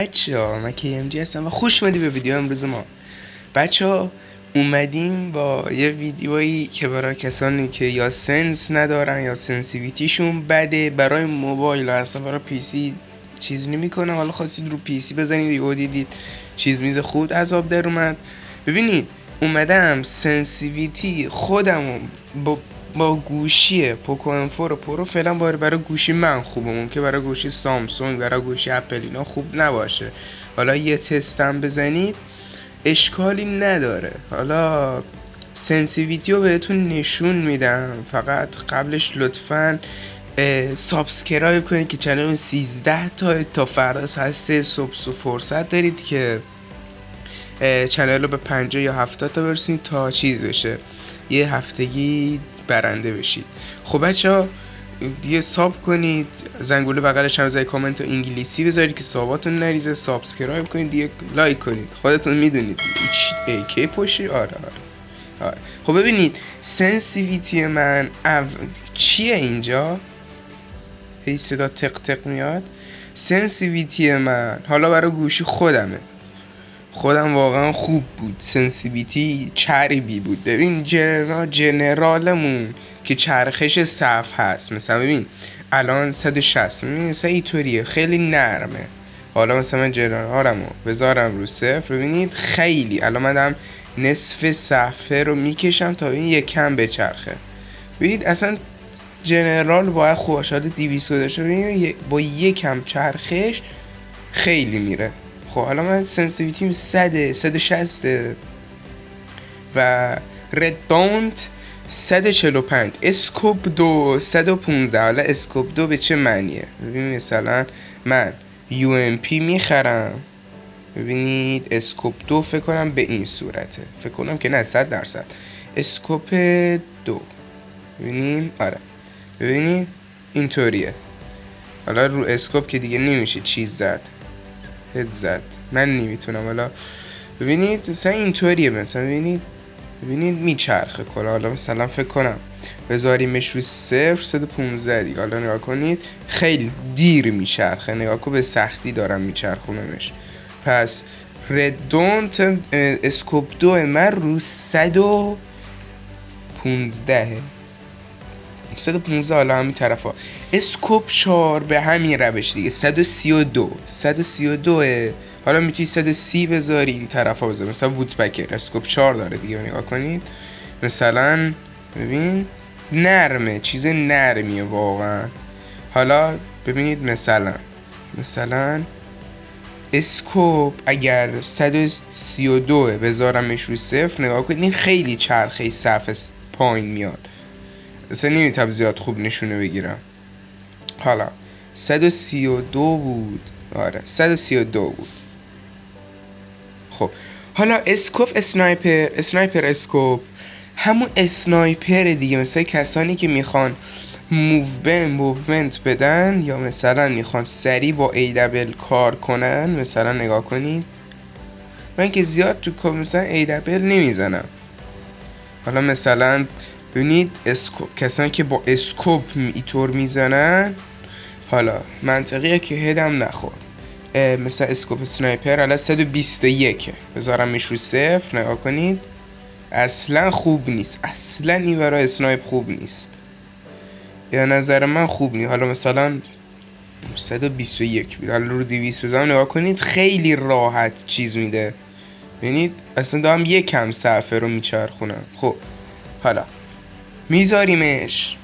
بچه‌ها من KMG هستم و خوش اومدی به ویدیو امروز ما. بچه‌ها اومدیم با یه ویدیویی که برای کسانی که یا سنس ندارن یا سنسیویتیشون بده برای موبایل و اصلا برای PC چیز نمیکنه. حالا خواستید رو PC بزنید یا دیدید چیز میز خود عذاب در اومد. ببینید اومدم سنسیویتی خودمو با گوشی پوکو M4 پرو فعلا برای گوشی من خوبه، ممکنه برای گوشی سامسونگ برای گوشی اپل اینا خوب نباشه. حالا یه تستم بزنید اشکالی نداره. حالا سنسیویتی رو بهتون نشون میدم، فقط قبلش لطفاً سابسکرایب کنید که چنل 13 تا فردا ساعت 3 صبح فرصت دارید که چنل رو به 50 یا 70 تا برسونید تا چیز بشه، یه هفتگی برنده بشید. خب بچه‌ها دیگه ساب کنید، زنگوله بغلش هم زای کامنت انگلیسی بذارید که ساباتون نریزه، سابسکرایب کنید، دیگه لایک کنید، خودتون میدونید AK پشتی. آره. خب ببینید سنسیویتی من چیه اینجا؟ هی صدا تق تق میاد. سنسیویتی من حالا برای گوشی خودم واقعا خوب بود، سنسیویتی چربی بود. ببین جنرالمون که چرخش صف هست، مثلا ببین الان 160 مثلا اینطوریه، خیلی نرمه. حالا مثلا من جنرالمو بذارم رو صفر، ببینید خیلی الان من دارم نصف صفحه رو میکشم تا این یک کم بچرخه. ببینید اصلا جنرال باید خوبه، 200 داشته ببینید با یکم چرخش خیلی میره. خب حالا من سنسیویتیم 160 و رداونت 145، اسکوپ 2 115. حالا اسکوپ 2 به چه معنیه؟ ببینید مثلا من UMP میخرم، ببینید اسکوپ 2 فکر کنم به این صورته، فکر کنم که نه 100%. اسکوپ 2 ببینیم، آره ببینید اینطوریه. حالا رو اسکوپ که دیگه نمیشه چیز زد، هد زد، من نمیتونم. حالا ببینید مثلا اینطوریه، مثلا ببینید میچرخه کلا. حالا مثلا فکر کنم بذاریمش رو 115 دیگه. حالا نگاه کنید خیلی دیر میچرخه، نگاه کن به سختی دارم میچرخونمش. پس ردونت اسکوپ 2 من رو 115 حالا همین طرف ها. اسکوپ 4 به همین روش دیگه 132. حالا میتونی 130 بذاری، این طرف ها بذاری، مثلا وودپکر اسکوپ 4 داره دیگه. نگاه کنید مثلا ببین نرمه، چیز نرمیه واقعا. حالا ببینید مثلا اسکوپ اگر 132 بذارمش رو صفر، نگاه کنید خیلی چرخه صفحه پایین میاد، اصلا نمیتونم زیاد خوب نشونه بگیرم. حالا 132 بود، آره 132 بود. خب حالا اسکوپ اسنایپر اسکوپ همون اسنایپر دیگه، مثلا کسانی که میخوان موومنت بدن یا مثلا میخوان سریع با ایدبل کار کنن. مثلا نگاه کنید من که زیاد تو مثلا ایدبل نمیزنم. حالا مثلا ببینید اسکوپ، کسانی که با اسکوپ اینطور میزنن، حالا منطقیه که هدم نخورد. مثلا اسکوپ سنایپر حالا 121 بذارمش رو صفر، نگاه کنید اصلا خوب نیست، اصلا این برای اسنایپ خوب نیست، یا نظر من خوب نیست. حالا مثلا 121 بود، حالا رو 200 بزنم، نگاه کنید خیلی راحت چیز میده. ببینید اصلا دارم یکم صفحه رو میچرخونم. خب حالا میذاریمش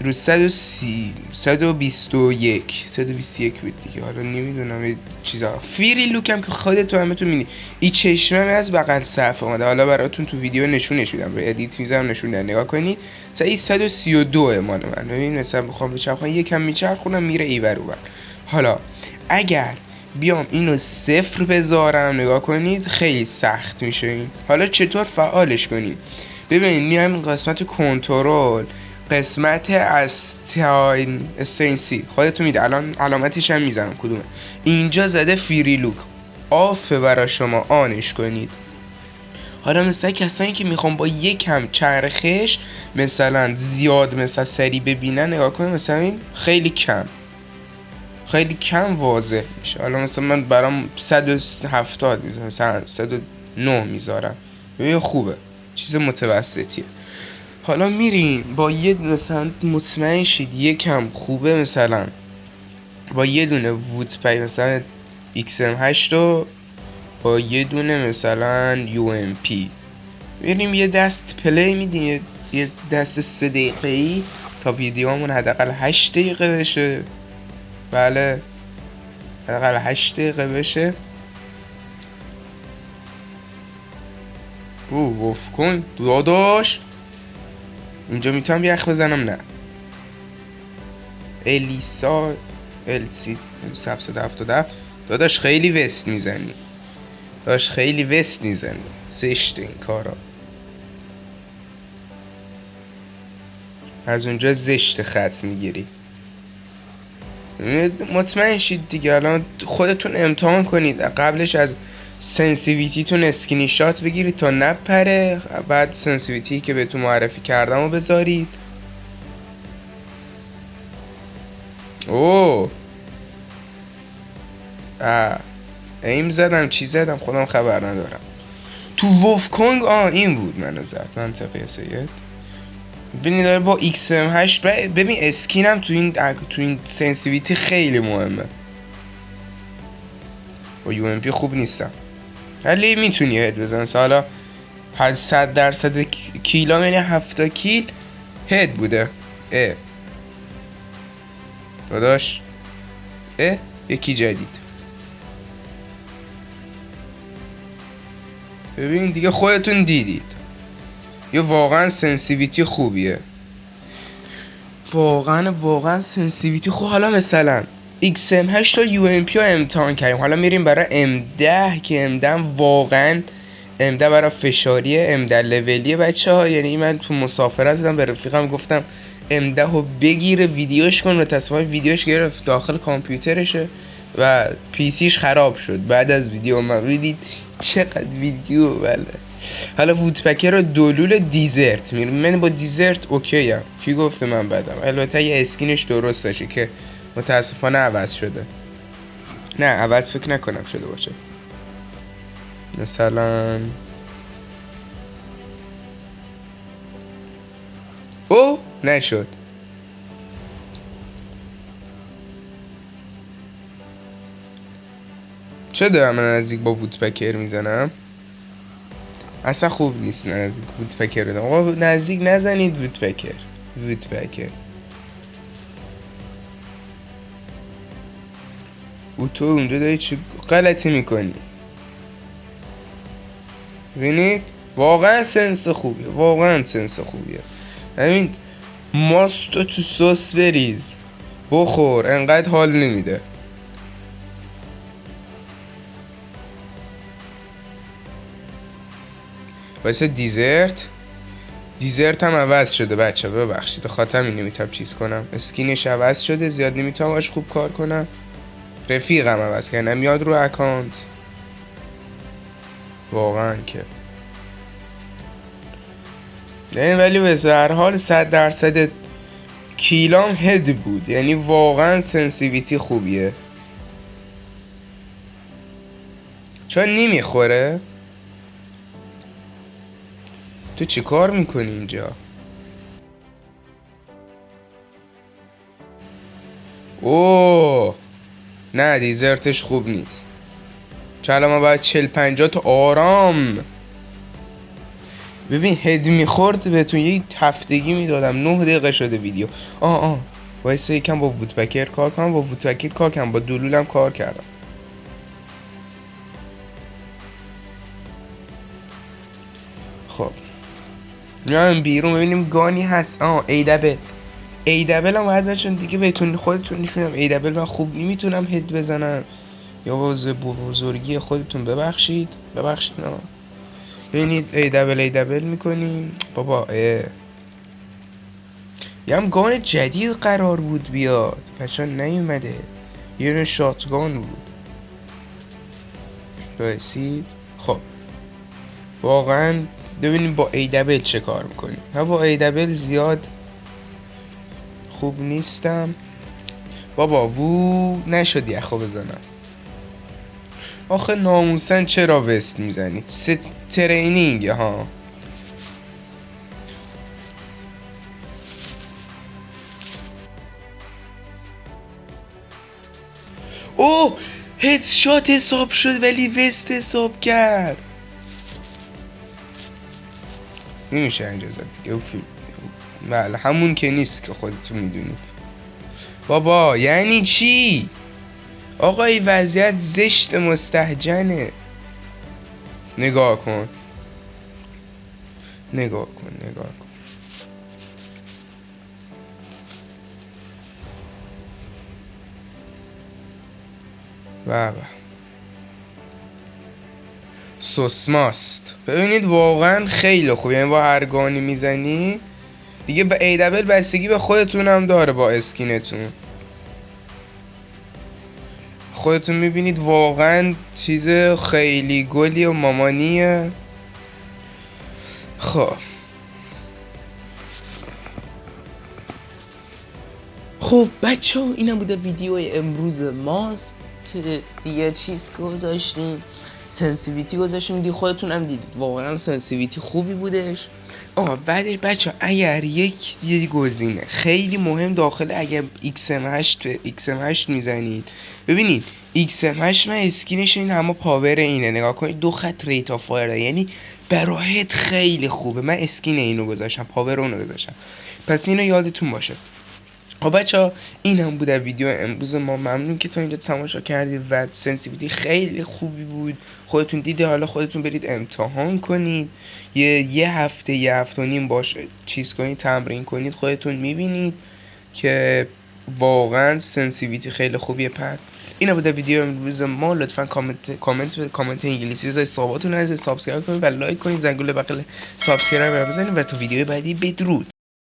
رو 121 بود دیگه. حالا نمیدونم چیزا فیری لوکم که خودتون همتون میدید، این چشمه از بغل صفحه اومده. حالا براتون تو ویدیو نشونش میدم، رو ادیت میذارم نشون میدم. نگاه کنید مثلا 132 مال من. ببین مثلا میخوام بچرخونم یکم میچرخونم میره ایور اون. حالا اگر بیام اینو صفر بذارم، نگاه کنید خیلی سخت میشه این. حالا چطور فعالش کنیم؟ ببینید میایم قسمت کنترل، قسمت استینسی خودتون میده، الان علامتش هم میزنم کدومه. اینجا زده فری لوک آف، برای شما آنش کنید. حالا مثلا کسانی که میخوام با یکم چرخش مثلا زیاد مثلا سری ببینن، نگاه کنید مثلا این خیلی کم. خیلی کم واضح میشه. حالا مثلا من برام 170 میذارم، مثلا 109 میذارم، ببین خوبه، چیز متوسطیه. حالا میرین با یه مثلا مطمئن شید یکم خوبه، مثلا با یه دونه وودپک مثلا XM8 و با یه دونه مثلا UMP میریم یه دست پلی میدیم، یه دست 3 دقیقه‌ای تا ویدیومون حداقل 8 دقیقه بشه. بله حداقل 8 دقیقه بشه. وف کن داداش، اینجا میتونم یخ بزنم؟ نه. الیسا LC 777 داداش خیلی وست میزنی، داداش خیلی وست میزنی، زشته این کارا، از اونجا زشت خط میگیری. مطمئن شید دیگه، الان خودتون امتحان کنید قبلش از سنسیویتیتون اسکرین شات بگیرید تا نپره، بعد سنسیویتی که بهتون معرفی کردم رو بذارید. اوه ایم زدم، چی زدم خودم خبر ندارم. تو وولفکانگ این بود منو زد، منطقه سید. ببینید داره با XM8 ببین اسکینم تو این سنسیویتی خیلی مهمه. با UMP خوب نیستم ولی میتونی هد بزن. حالا 100% کیلام یعنی 70 کیل هد بوده. داداش یکی جدید. ببین دیگه خودتون دیدید یه واقعا سنسیویتی خوبیه، واقعا سنسیویتی خوب. حالا مثلا XM8 تا UMP رو امتحان کردیم، حالا میریم برای M10 که M10 واقعا M10 برای فشاریه، M10 لولیه بچه ها. یعنی من تو مسافرت بودم به رفیقم گفتم M10 رو بگیره ویدیوش کن و تصمیم ویدیوش گرفت داخل کامپیوترشه و پیسیش خراب شد بعد از ویدیو. من دیدید چقدر ویدیو. بله حالا وودپکر رو دلول دیزرت میرم، من با دیزرت اوکی ام. کی گفته من بدم؟ البته یه اسکینش درست داشته که متاسفانه عوض شده. نه عوض فکر نکنم شده باشه. مثلا نشد. چه دارم من نزدیک با وودپکر میزنم؟ اصلا خوب نیست نزدیک وودپکر بدم. آقا نزدیک نزنید وودپکر. تو اونجا داری چه غلطی میکنی؟ ببینید واقعا سنس خوبیه. همین ماستو تو سس بریز بخور، انقدر حال نمیده. واسه دیزرت هم عوض شده بچه، ببخشید خاطر این نمیتونم چیز کنم، اسکینش عوض شده زیاد نمیتونم باش خوب کار کنم. رفیقم عوض کردم یاد رو اکانت واقعا که نه، ولی به هر حال 100% کیلام هد بود، یعنی واقعا سنسیویتی خوبیه. چون نمیخوره. تو چی کار میکنی اینجا؟ نه دیزرتش خوب نیست. چون ما باید 40-50 تا آرام. ببین هد میخورد بهتون یه هفتگی میدادم. 9 دقیقه شده ویدیو. وایسه یکم با وودپکر کار کنم. با دلولم کار کردم. خب میام بیرون ببینیم گانی هست. ای دبل هم باید بچون دیگه بهتون خودتون نشونم. ای دبل من خوب نمیتونم هد بزنم یا بزرگی خودتون ببخشید. ببینید ای دبل میکنیم بابا. یه هم گان جدید قرار بود بیاد بچه نیومده. یه نوع شاتگان بود بایسید. خب واقعا ببینیم با ای دبل چه کار میکنیم. با ای دبل زیاد خوب نیستم. بابا وو نشد یخو بزنم. آخه ناموسن چرا وست میزنید؟ ترینینگ ها. اوه هدشات حساب شد ولی وست حساب کرد. نمیشه اینجا زد دیگه. بله همون که نیست که خودتون میدونید. بابا یعنی چی؟ آقا این وضعیت زشت مستهجنه. نگاه کن. بابا سوسماست. ببینید واقعا خیلی خوب، یعنی با هر گانی میزنی دیگه به ایدبل بستگی به خودتون هم داره. با اسکینتون خودتون میبینید واقعا چیز خیلی گلی و مامانیه. خب بچه ها اینم بوده ویدیو امروز ماست که دیگه چیز گذاشتیم، سنسیویتی گذاشتیم دیگه. خودتون هم دیدید واقعا سنسیویتی خوبی بودش. بعدش بچه اگر یه گزینه خیلی مهم داخل، اگر XM8 میزنید ببینید XM8 من اسکینش این همه پاور اینه، نگاه کنید 2 خط ریت آف فایر، یعنی براحت خیلی خوبه. من اسکین اینو گذاشتم، پاور اونو گذاشتم، پس اینو یادتون باشه. بچه ها این هم بود ویدیو امروز ما. ممنون که تا اینجا تماشا کردید و سنسیویتی خیلی خوبی بود. خودتون دیده، حالا خودتون برید امتحان کنید، یه هفته و نیم باشه چیز کنید، تمرین کنید، خودتون میبینید که واقعا سنسیویتی خیلی خوبیه. این بود ویدیو امروز ما. لطفا کامنت انگلیسی بذارید، صحبتون از سابسکرایب کنید و لایک کنید، زنگوله بغل سابسکرایب رو بزنید و تا ویدیو بعدی بدرود.